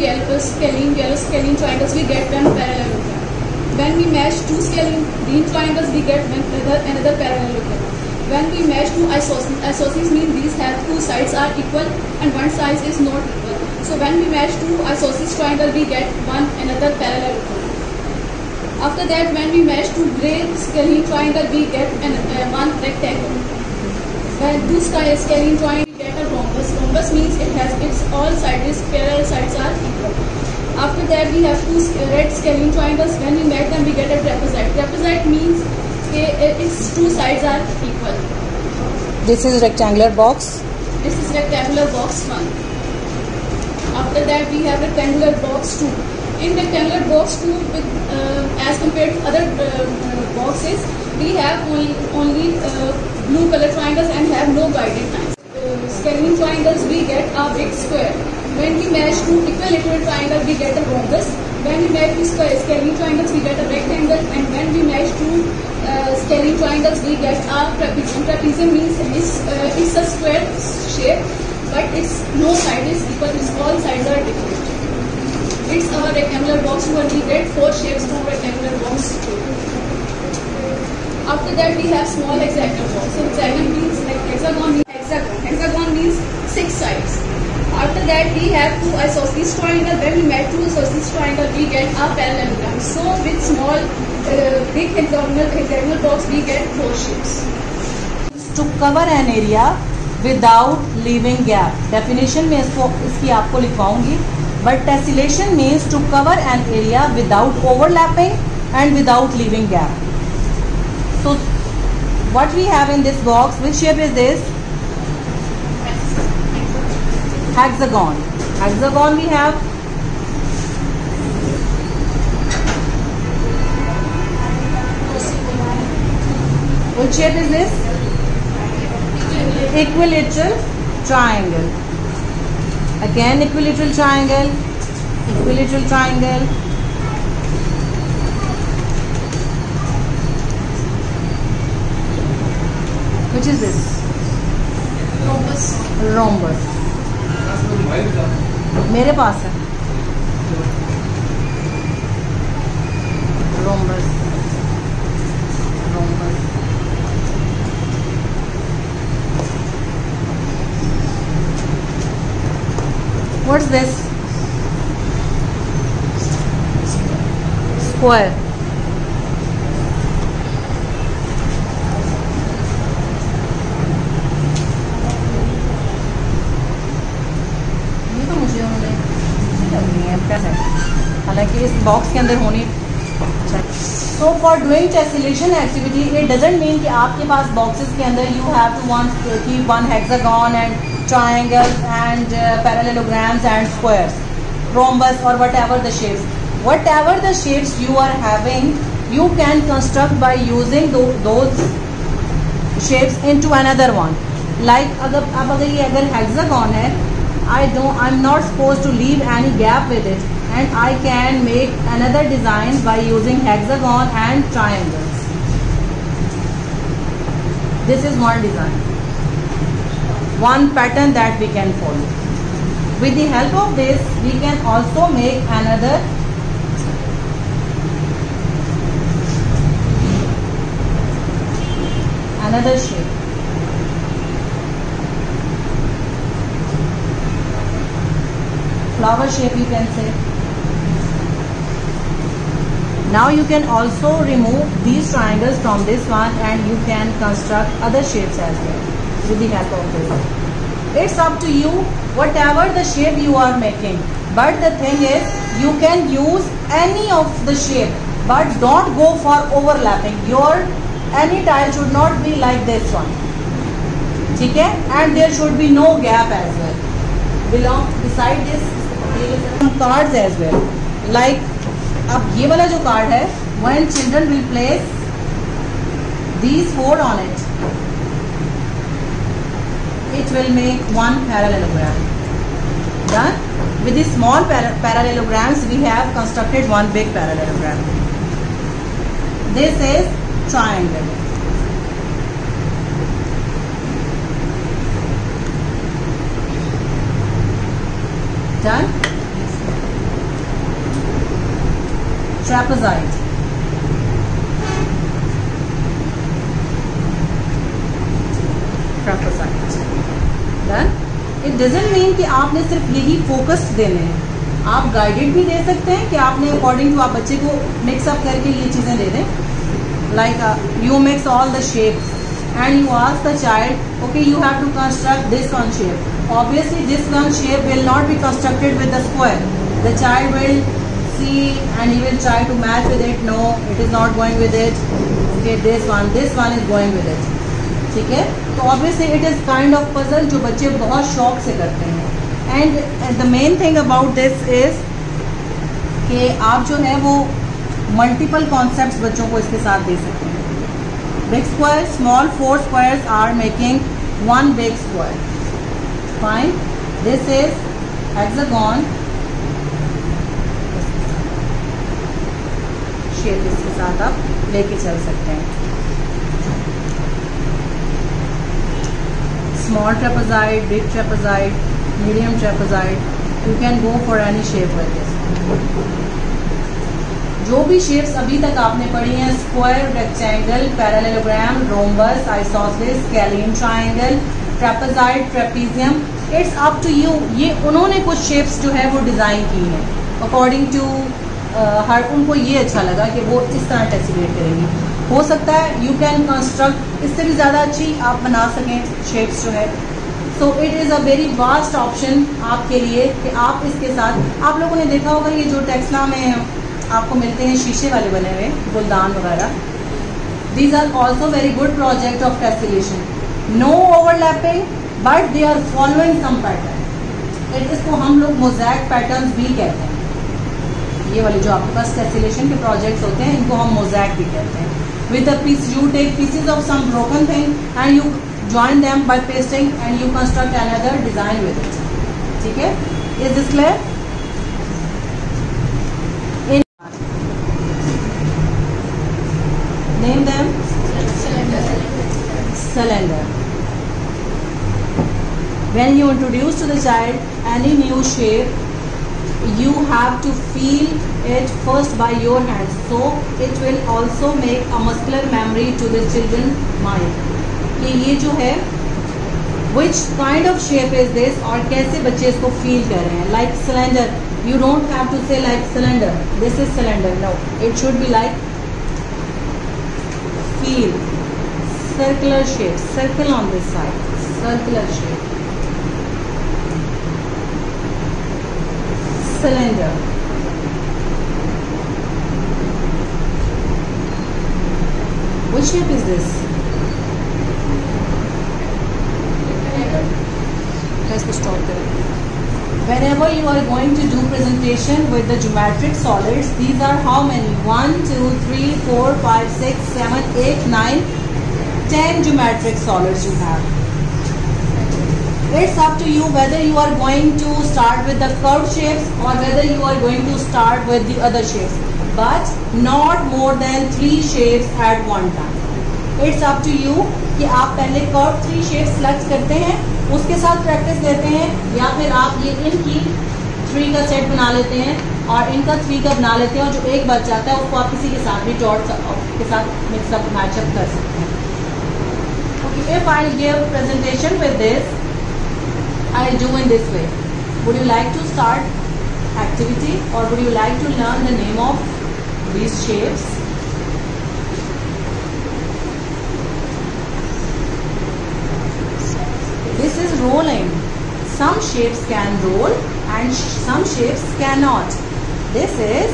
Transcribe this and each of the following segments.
yellow scalene triangles, we get one parallelogram. When we match two scalene green triangles, we get another parallelogram. When we match two isosceles means these have two sides are equal and one side is not equal. So when we match two isosceles triangle, we get another parallelogram. After that, when we match two gray scalene triangle, we get one rectangle. When two scalene triangle, we get a rhombus. Rhombus means it has its all sides, parallel sides are equal. After that, we have two red scalene triangles. When we match them, we get a trapezoid. Trapezoid means its two sides are equal. This is rectangular box. This is rectangular box 1. After that, we have rectangular box 2. In rectangular box 2, as compared to other boxes, we have only blue color triangles and have no guided lines. Scalene triangles, we get a big square. When we match two equilateral triangles, we get a rhombus. When we match two scalene triangles, we get a rectangle. And when we match two scalene triangles, we get a trapezium. Trapezium means it's a square shape, but its no side is equal. Its all sides are different. It's our rectangular box 2, and we get 4 shapes from rectangular box 2. After that, we have small hexagonal box. So hexagon means hexagon. Hexagon means 6 sides. After that, we have two isosceles triangle. When we match two isosceles triangle, we get a parallelogram. So with small, big hexagonal box, we get 4 shapes. To cover an area without leaving gap. Definition में इसकी आपको लिखवाऊंगी. But tessellation means to cover an area without overlapping and without leaving gap. So what we have in this box, which shape is this? Hexagon. Hexagon we have. Which shape is this? Equilateral triangle. Again equilateral triangle. Equilateral triangle. Which is this? Rhombus. Rhombus. मेरे पास है rhombus. Rhombus. What's this? Square. हालांकि इस box के अंदर होनी so for doing tessellation activity it doesn't mean कि आपके पास बॉक्सेस के अंदर you have to keep one hexagon and triangles and parallelograms and squares, rhombus or whatever the shapes you are having, you can construct by using those shapes into another one. Like अगर ये hexagon है, I'm not supposed to leave any gap with it, and I can make another design by using hexagon and triangles. This is one design. One pattern that we can follow. With the help of this, we can also make another shape. Flower shape you can say. Now you can also remove these triangles from this one and you can construct other shapes as well with the help of this. It's up to you whatever the shape you are making, but the thing is you can use any of the shape, but don't go for overlapping. Your any tile should not be like this one, okay? And there should be no gap as well. Beside this, some cards as well. Like अब ये वाला जो card है, when children will place these 4 on it, it will make one parallelogram. Done. With these small parallelograms, we have constructed one big parallelogram. This is triangle. Done. trapezoid. Then it doesn't mean कि आपने सिर्फ यही focused देने हैं, आप guided भी दे सकते हैं कि आपने अकॉर्डिंग टू आप बच्चे को मिक्सअप करके ये चीज़ें दे दें. Like you mix all the shapes and you ask the child, okay, you have to construct this one shape. Obviously this one shape will not be constructed with the square. The child will see and he will try to match with it. No, it is not going with it. Okay, this one is going with it. ठीक है, तो obviously it is kind of puzzle जो बच्चे बहुत शौक से करते हैं. And the main thing about this is कि आप जो है वो मल्टीपल कॉन्सेप्ट्स बच्चों को इसके साथ दे सकते हैं. Big square, small 4 squares are making 1 big square. Fine, this is hexagon shape, इसके साथ आप लेके चल सकते हैं. Small trapezoid, big trapezoid, medium trapezoid, you can go for any shape with this. जो भी शेप्स अभी तक आपने पढ़ी हैं, square, rectangle, parallelogram, rhombus, isosceles, scalene triangle, trapezoid, trapezium, it's up to you. ये उन्होंने कुछ शेप्स जो है वो डिज़ाइन की हैं अकॉर्डिंग टू हर, उनको ये अच्छा लगा कि वो इस तरह टेक्सचुरेट करेंगी. हो सकता है यू कैन कंस्ट्रक्ट इससे भी ज़्यादा अच्छी आप बना सकें शेप्स जो है. So it is a very vast option आपके लिए कि आप इसके साथ, आप लोगों ने देखा होगा ये जो टेक्सला में आपको मिलते हैं शीशे वाले बने हुए गुलदान वगैरह, these are also very good project of tessellation. No overlapping but they are following some pattern. इसको हम लोग मोज़ैक पैटर्न्स भी कहते हैं. ये वाले जो आपके पास टेक्सलेशन के प्रोजेक्ट्स होते हैं इनको हम मोज़ैक भी कहते हैं. With a piece, you take pieces of some broken thing and you join them by pasting and you construct another design with it. ठीक है? Is this clear? Name them. Cylinder. When you introduce to the child any new shape, you have to feel it first by your hands, so it will also make a muscular memory to the children's mind कि ये जो है which kind of shape is this और कैसे बच्चे इसको feel कर रहे हैं. Like cylinder, you don't have to say like cylinder, this is cylinder. No, it should be like feel. Circular shape, circle on this side, circular shape. Cylinder. Which shape is this? Let's stop there. Whenever you are going to do presentation with the geometric solids, these are how many? 1, 2, 3, 4, 5, 6, 7, 8, 9, 10 geometric solids you have. It's up to you whether you are going to start with the curved shapes or whether you are going to start with the other shapes, but not more than 3 shapes at one time. It's up to you कि आप पहले curved 3 shapes select करते हैं, उसके साथ practice लेते हैं, या फिर आप ये इनकी 3 का सेट बना लेते हैं और इनका 3 का बना लेते हैं, और जो एक बच जाता है उसको आप किसी के साथ भी डॉट के साथ मिक्सअप मैचअप कर सकते हैं. Okay, if I give presentation with this, I'll do in this way. Would you like to start activity or would you like to learn the name of these shapes? This is rolling. Some shapes can roll and some shapes cannot. This is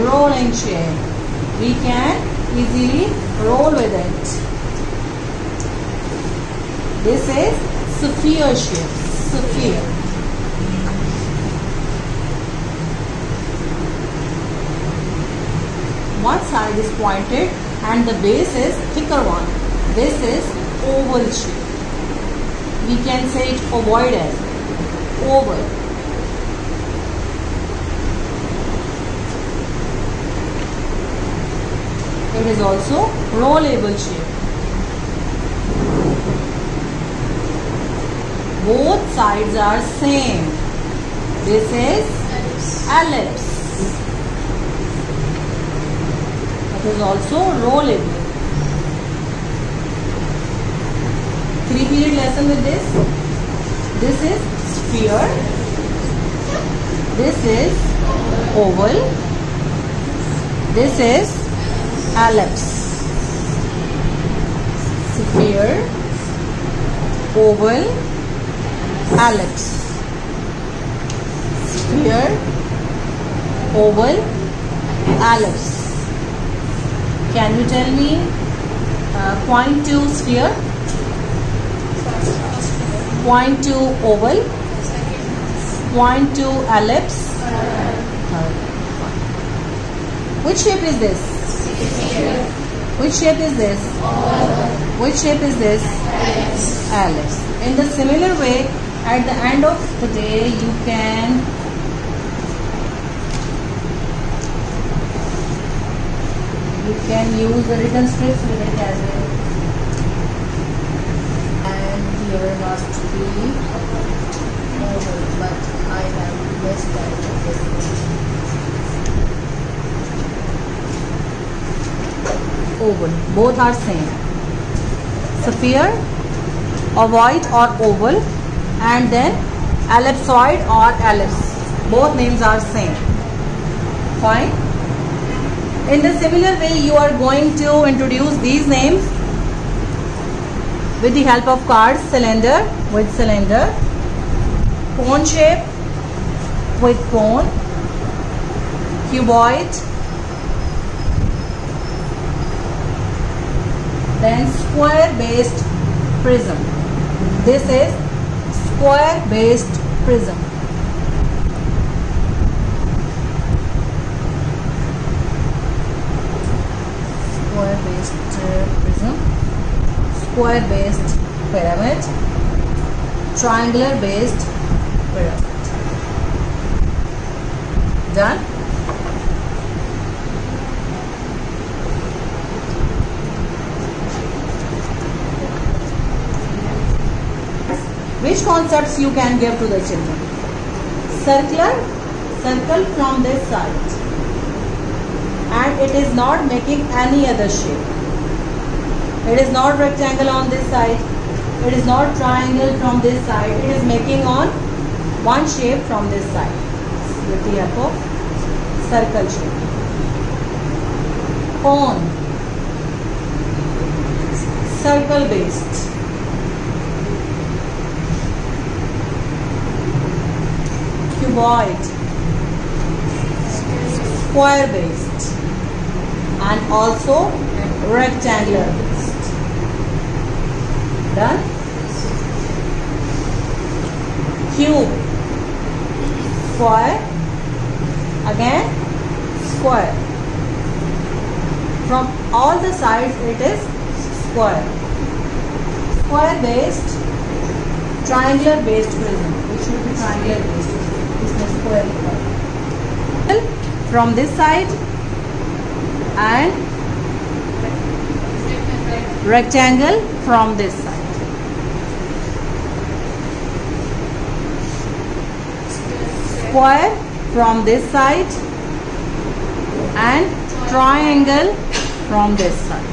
rolling shape. We can easily roll with it. This is sphere shape. Sphere. One side is pointed and the base is thicker one. This is oval shape. We can say it ovoid as oval. It is also rollable shape. Both sides are same. This is ellipse. is also row labeling. 3-period lesson with this. This is sphere. This is oval. This is ellipse. Sphere, oval, ellipse. Sphere, oval, ellipse. Can you tell me point to sphere, point to oval, point to ellipse? Which shape is this? Which shape is this? Which shape is this? Ellipse. In the similar way, at the end of the day, you can use the written strips with it as well. And here must be oval, but I have missed that. Oval, both are same. Sphere, ovoid or oval, and then ellipsoid or ellipse. Both names are same. Fine. In the similar way, you are going to introduce these names with the help of cards. Cylinder with cylinder, cone shape with cone, cuboid, then square based prism. This is square based prism. Square based prism, square based pyramid, triangular based pyramid. Done. Which concepts you can give to the children? Circle from this side, and it is not making any other shape. It is not rectangle on this side. It is not triangle from this side. It is making on one shape from this side with the help of circle shape. Cone, circle based. Cuboid, square based, and also rectangular based. Done. Cube, square, again square. From all the sides it is square. Square based, triangular based prism. It should be triangular based. Square from this side and rectangle from this side. Square from this side and triangle from this side.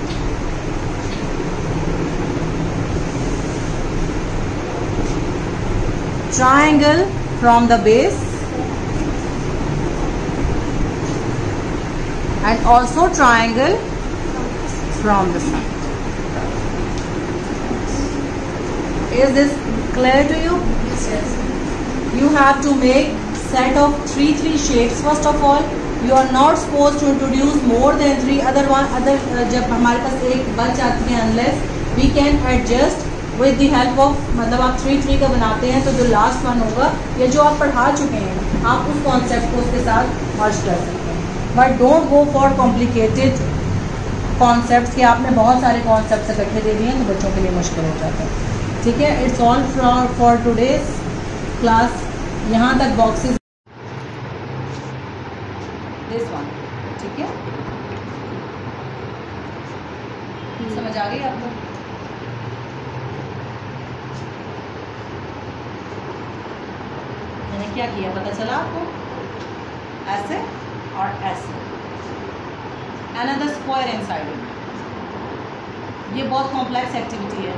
Triangle from the base and also triangle from the side. Is this clear to you? Yes. You have to make set of 3 shapes. First of all, you are not supposed to introduce more than 3 other जब हमारे पास एक बच आती है, unless we can adjust with the help of, मतलब आप 3 का बनाते हैं तो जो लास्ट वन होगा या जो आप पढ़ा चुके हैं आप उस कॉन्सेप्ट को उसके साथ मर्ज कर सकते हैं. But don't go for complicated concept कि आपने बहुत सारे कॉन्सेप्ट इकट्ठे दे दिए हैं तो बच्चों के लिए मुश्किल हो जाता है. ठीक है. It's all for today's class. यहाँ तक बॉक्सेस दिस वन. ठीक है. समझ आ गई आपको? मैंने क्या किया पता चला आपको? ऐसे और ऐसे. another square inside it. ये बहुत कॉम्प्लेक्स एक्टिविटी है,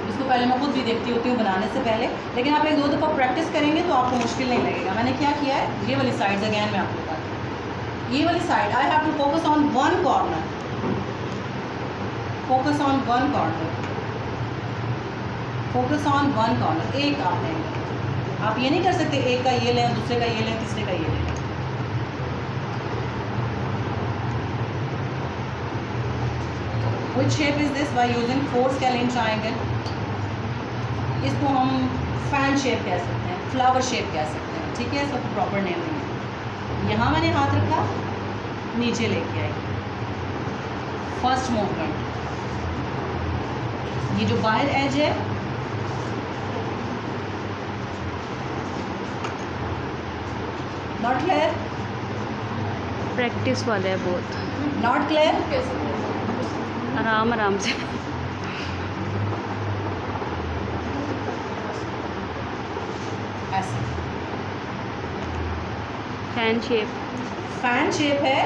इसको पहले मैं खुद भी देखती होती हूँ बनाने से पहले, लेकिन आप एक दो दफ़ा प्रैक्टिस करेंगे तो आपको मुश्किल नहीं लगेगा। मैंने क्या किया है, ये वाली साइड अगेन मैं आपको बताती हूँ। ये वाली side I have to focus on one corner, focus on one corner, focus on one corner. एक आपने, आप ये नहीं कर सकते एक का ये लें, दूसरे का ये लें, तीसरे का ये लें। Which shape is this? By using 4 scalene triangle. इसको हम फैन शेप कह सकते हैं, फ्लावर शेप कह सकते हैं, ठीक है, इसका प्रॉपर नेम नहीं है। यहाँ मैंने हाथ रखा, नीचे लेके आई, फर्स्ट मूवमेंट। ये जो बाहर एज है, नॉट क्लियर, प्रैक्टिस वाले है बहुत, नॉट क्लियर, आराम आराम से। ऐसे फैन शेप, फैन शेप है।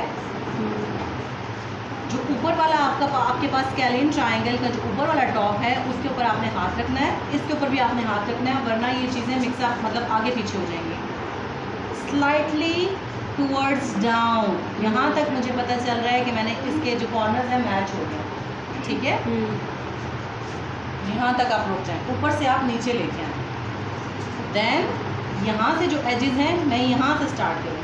जो ऊपर वाला आपके पास स्केलिन ट्रायंगल का जो ऊपर वाला टॉप है, उसके ऊपर आपने हाथ रखना है, इसके ऊपर भी आपने हाथ रखना है, वरना ये चीज़ें मिक्सअप मतलब आगे पीछे हो जाएंगी। स्लाइटली टूवर्ड्स डाउन, यहाँ तक मुझे पता चल रहा है कि मैंने इसके जो कॉर्नर्स हैं मैच हो गए, ठीक है। यहाँ तक आप रुक जाएं, ऊपर से आप नीचे लेके आए। देन यहाँ से जो एजेस हैं मैं यहाँ से स्टार्ट करूँगी।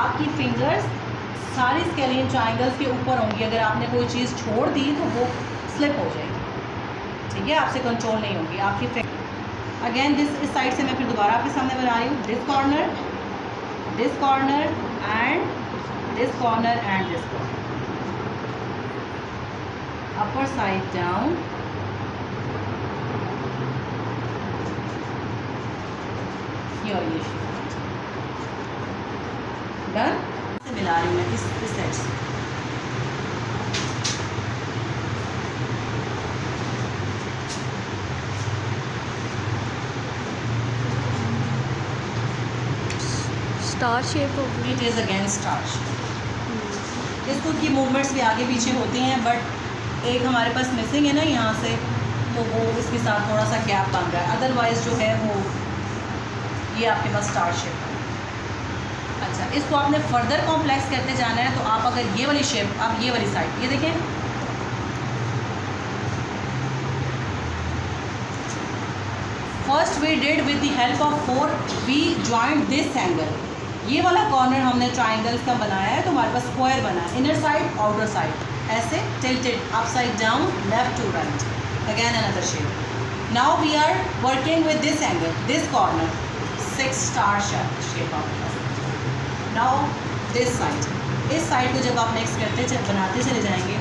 आपकी फिंगर्स सारी स्केलिन ट्रायंगल्स के ऊपर होंगी। अगर आपने कोई चीज़ छोड़ दी तो वो स्लिप हो जाएगी, ठीक है, आपसे कंट्रोल नहीं होगी आपकी फिंगर। अगेन दिस, इस साइड से मैं फिर दोबारा आपके सामने बना रही हूँ। This corner and this corner and this corner, upper side down, ये डन। से मिला रही हूँ मैं इस सेट से। स्टार शेप होगी। It is again star shape. इसको की मूवमेंट्स भी आगे पीछे होती हैं, बट एक हमारे पास मिसिंग है ना यहाँ से, तो वो इसके साथ थोड़ा सा गैप बन रहा है। अदरवाइज जो है वो ये आपके पास स्टार शेप है। अच्छा, इसको आपने फर्दर कॉम्प्लेक्स करते जाना है, तो आप अगर ये वाली शेप, आप ये वाली साइड, ये देखें, first we did with the help of 4 we joint this angle. ये वाला कॉर्नर हमने ट्राइंगल्स का बनाया है, तो हमारे पास स्क्वायर बना है, इनर साइड आउटर साइड, ऐसे tilted upside down, left to right, again another shape. Now we are working with this angle, this corner, 6 star shape of. Now this side, इस साइड को जब आप नेक्स्ट करते बनाते चले जाएंगे,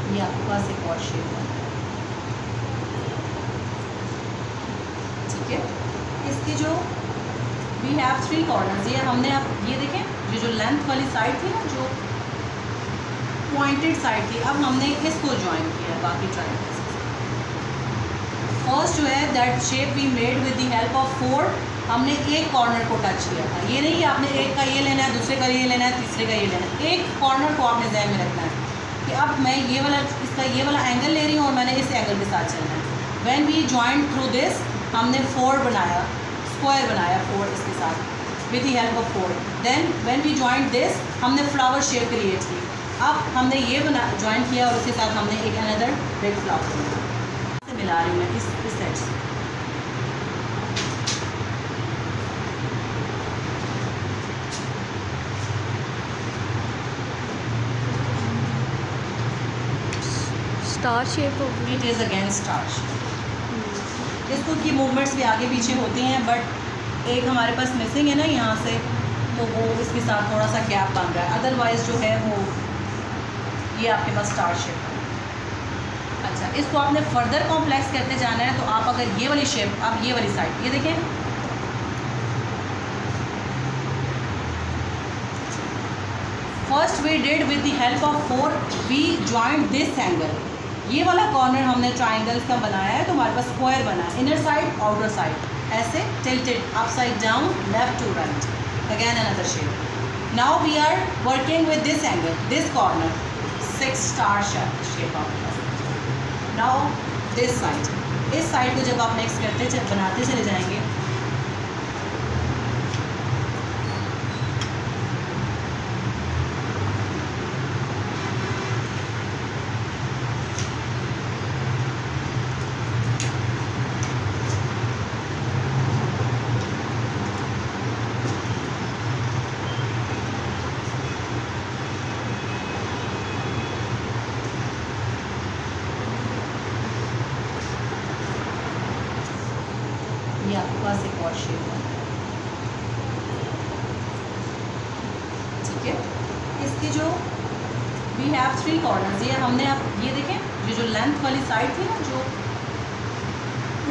ये आपके पास एक और शेप है, ठीक है। इसकी जो वी हैव 3 कॉर्नर्स, ये हमने आप ये देखें, ये जो लेंथ वाली साइड थी ना, जो पॉइंटेड साइड थी, अब हमने इसको ज्वाइन किया है बाकी ट्रायंगल्स। फर्स्ट जो है that shape we made with the help of 4, हमने एक कॉर्नर को टच किया था। ये नहीं कि आपने एक का ये लेना है, दूसरे का ये लेना है, तीसरे का ये लेना है, एक कॉर्नर को आपने ध्यान में रखना है कि अब मैं ये वाला, इसका ये वाला एंगल ले रही हूँ और मैंने इस एंगल के साथ चलना है। When we joint through this, हमने 4 बनाया, स्क्वायर बनाया 4 इसके साथ with the help of 4। Then when we joint this, हमने फ्लावर शेप क्रिएट की। अब हमने ये जॉइंट किया और उसके साथ हमने एक अनदर बिग फ्लावर से मिला रही हूँ मैं इस सेट से। स्टार शेप होगी। It is again star shape. इसको की मूवमेंट्स भी आगे पीछे होती हैं, बट एक हमारे पास मिसिंग है ना यहाँ से, तो वो इसके साथ थोड़ा सा गैप बन रहा है, अदरवाइज जो है वो ये आपके पास स्टार शेप है। अच्छा, इसको आपने फर्दर कॉम्प्लेक्स करते जाना है, तो आप अगर ये वाली शेप, आप ये वाली साइड, ये देखें, first we did with the help of 4 we joint this angle. ये वाला कॉर्नर हमने ट्राइंगल्स का बनाया है, तो हमारे पास स्क्वायर बना है, इनर साइड आउटर साइड, ऐसे tilted upside down, left to right, again another shape. Now we are working with this angle, this corner, 6 star shape आपके पास। नाउ दिस साइड, इस साइड को जब आप नेक्स्ट करते बनाते चले जाएंगे, ये आपके पास एक और शेप है, ठीक है। इसकी जो वी हैव 3 कॉर्नर्स, ये हमने अब ये देखें, ये जो लेंथ वाली साइड थी ना, जो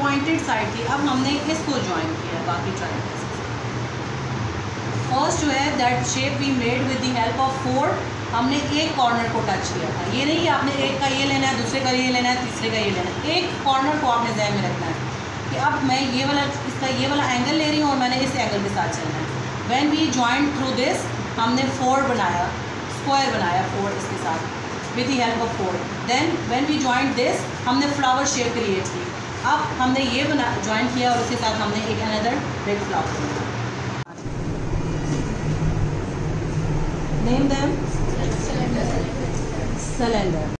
पॉइंटेड साइड थी, अब हमने इसको ज्वाइन किया बाकी ट्रायंगल्स। फर्स्ट जो है that shape we made with the help of 4, हमने एक कॉर्नर को टच किया था। ये नहीं कि आपने एक का ये लेना है, दूसरे का ये लेना है, तीसरे का ये लेना है, एक कॉर्नर को आपने ध्यान में रखना है कि अब मैं ये वाला, इसका ये वाला एंगल ले रही हूँ और मैंने इस एंगल के साथ चलना है। When we joint through this, हमने 4 बनाया, स्क्वायर बनाया 4 इसके साथ with the help of 4। Then when we joint this, हमने फ्लावर शेप क्रिएट की। अब हमने ये जॉइंट किया और उसके साथ हमने एक अनदर बिग फ्लावर बनाया। Name them cylinder.